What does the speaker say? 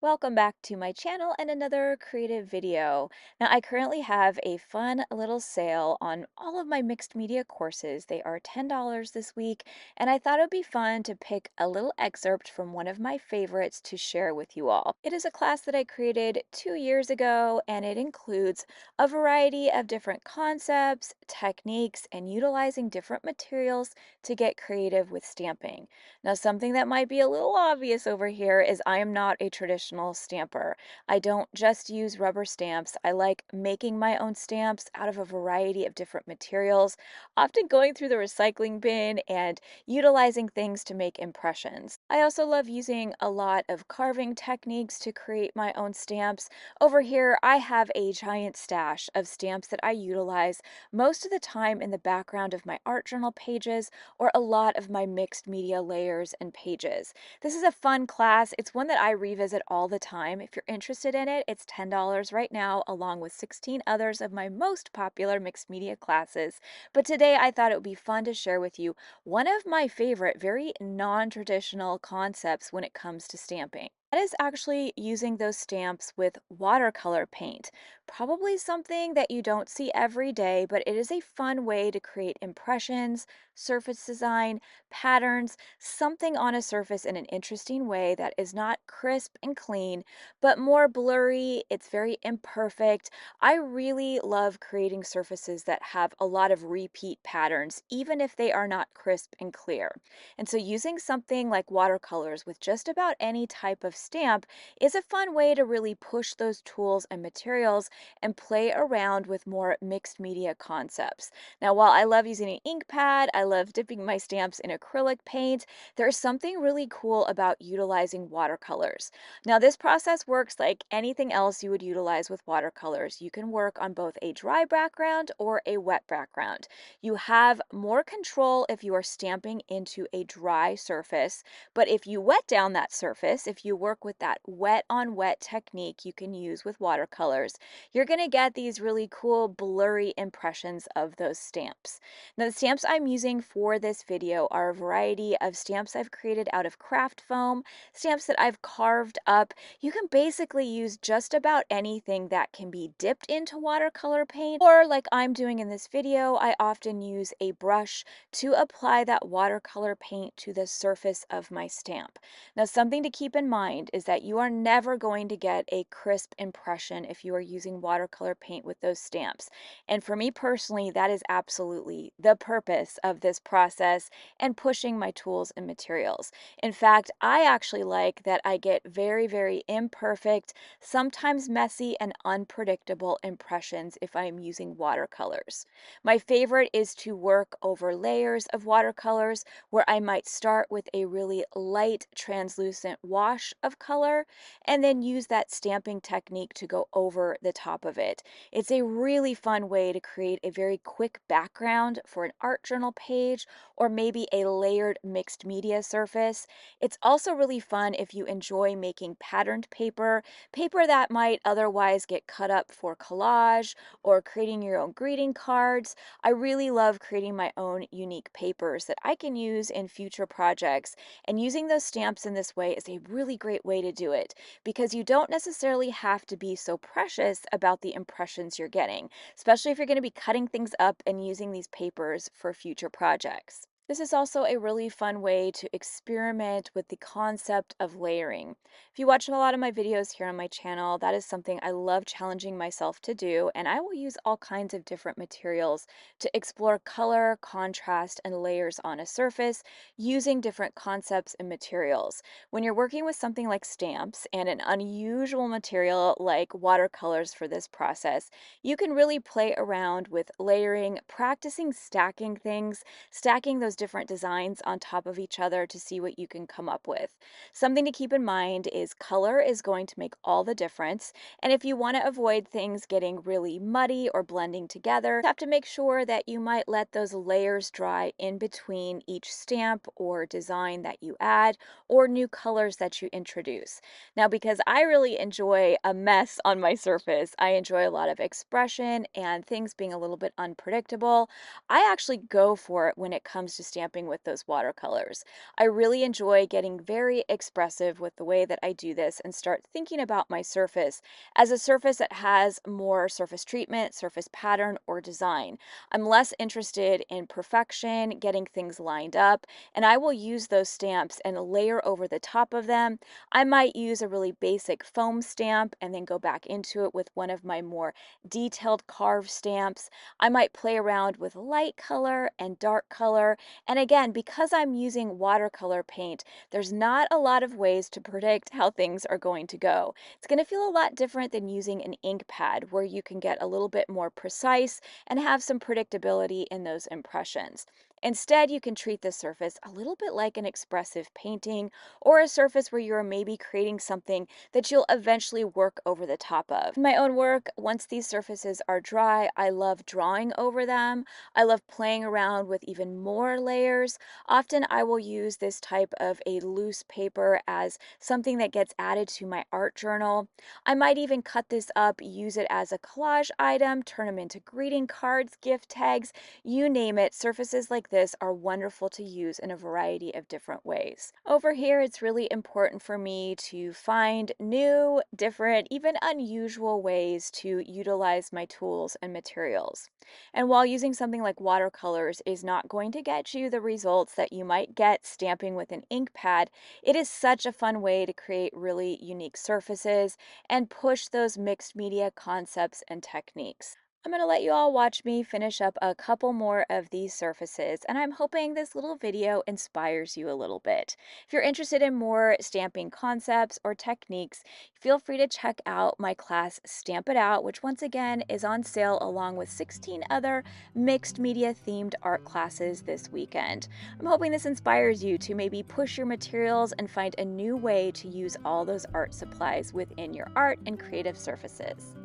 Welcome back to my channel and another creative video. Now, I currently have a fun little sale on all of my mixed media courses. They are $10 this week, and I thought it would be fun to pick a little excerpt from one of my favorites to share with you all. It is a class that I created 2 years ago, and it includes a variety of different concepts, techniques, and utilizing different materials to get creative with stamping. Now, something that might be a little obvious over here is I am not a traditional stamper. I don't just use rubber stamps. I like making my own stamps out of a variety of different materials, often going through the recycling bin and utilizing things to make impressions. I also love using a lot of carving techniques to create my own stamps. Over here, I have a giant stash of stamps that I utilize most of the time in the background of my art journal pages or a lot of my mixed media layers and pages. This is a fun class. It's one that I revisit all the time. If you're interested in it, it's $10 right now, along with 16 others of my most popular mixed media classes. But today I thought it would be fun to share with you one of my favorite, very non-traditional concepts when it comes to stamping. That is actually using those stamps with watercolor paint. Probably something that you don't see every day, but it is a fun way to create impressions, surface design, patterns, something on a surface in an interesting way that is not crisp and clean, but more blurry. It's very imperfect. I really love creating surfaces that have a lot of repeat patterns, even if they are not crisp and clear. And so using something like watercolors with just about any type of stamp is a fun way to really push those tools and materials and play around with more mixed media concepts. Now, while I love using an ink pad, I love dipping my stamps in acrylic paint, there's something really cool about utilizing watercolors. Now, this process works like anything else you would utilize with watercolors. You can work on both a dry background or a wet background. You have more control if you are stamping into a dry surface, but if you wet down that surface, if you work with that wet on wet technique you can use with watercolors, you're going to get these really cool blurry impressions of those stamps. Now, the stamps I'm using for this video are a variety of stamps I've created out of craft foam, stamps that I've carved up. You can basically use just about anything that can be dipped into watercolor paint, or like I'm doing in this video, I often use a brush to apply that watercolor paint to the surface of my stamp. Now, something to keep in mind is that you are never going to get a crisp impression if you are using watercolor paint with those stamps. And for me personally, that is absolutely the purpose of this process and pushing my tools and materials. In fact, I actually like that I get very, very imperfect, sometimes messy and unpredictable impressions if I'm using watercolors. My favorite is to work over layers of watercolors where I might start with a really light translucent wash of color and then use that stamping technique to go over the top of it. It's a really fun way to create a very quick background for an art journal page or maybe a layered mixed media surface. It's also really fun if you enjoy making patterned paper, paper that might otherwise get cut up for collage or creating your own greeting cards. I really love creating my own unique papers that I can use in future projects, and using those stamps in this way is a really great way to do it because you don't necessarily have to be so precious about the impressions you're getting, especially if you're going to be cutting things up and using these papers for future projects. This is also a really fun way to experiment with the concept of layering. If you watch a lot of my videos here on my channel, that is something I love challenging myself to do, and I will use all kinds of different materials to explore color, contrast, and layers on a surface using different concepts and materials. When you're working with something like stamps and an unusual material like watercolors for this process, you can really play around with layering, practicing stacking things, stacking those different designs on top of each other to see what you can come up with. Something to keep in mind is color is going to make all the difference. And if you want to avoid things getting really muddy or blending together, you have to make sure that you might let those layers dry in between each stamp or design that you add or new colors that you introduce. Now, because I really enjoy a mess on my surface, I enjoy a lot of expression and things being a little bit unpredictable, I actually go for it when it comes to stamping with those watercolors. I really enjoy getting very expressive with the way that I do this and start thinking about my surface as a surface that has more surface treatment, surface pattern, or design. I'm less interested in perfection, getting things lined up, and I will use those stamps and layer over the top of them. I might use a really basic foam stamp and then go back into it with one of my more detailed carved stamps. I might play around with light color and dark color. And again, because I'm using watercolor paint, there's not a lot of ways to predict how things are going to go. It's going to feel a lot different than using an ink pad where you can get a little bit more precise and have some predictability in those impressions. Instead, you can treat the surface a little bit like an expressive painting or a surface where you're maybe creating something that you'll eventually work over the top of. In my own work, once these surfaces are dry, I love drawing over them. I love playing around with even more layers. Often I will use this type of a loose paper as something that gets added to my art journal. I might even cut this up, use it as a collage item, turn them into greeting cards, gift tags, you name it. Surfaces like this are wonderful to use in a variety of different ways. Over here, it's really important for me to find new, different, even unusual ways to utilize my tools and materials. And while using something like watercolors is not going to get you the results that you might get stamping with an ink pad, it is such a fun way to create really unique surfaces and push those mixed media concepts and techniques. I'm going to let you all watch me finish up a couple more of these surfaces, and I'm hoping this little video inspires you a little bit. If you're interested in more stamping concepts or techniques, feel free to check out my class Stamp It Out, which once again is on sale along with 16 other mixed media themed art classes this weekend. I'm hoping this inspires you to maybe push your materials and find a new way to use all those art supplies within your art and creative surfaces.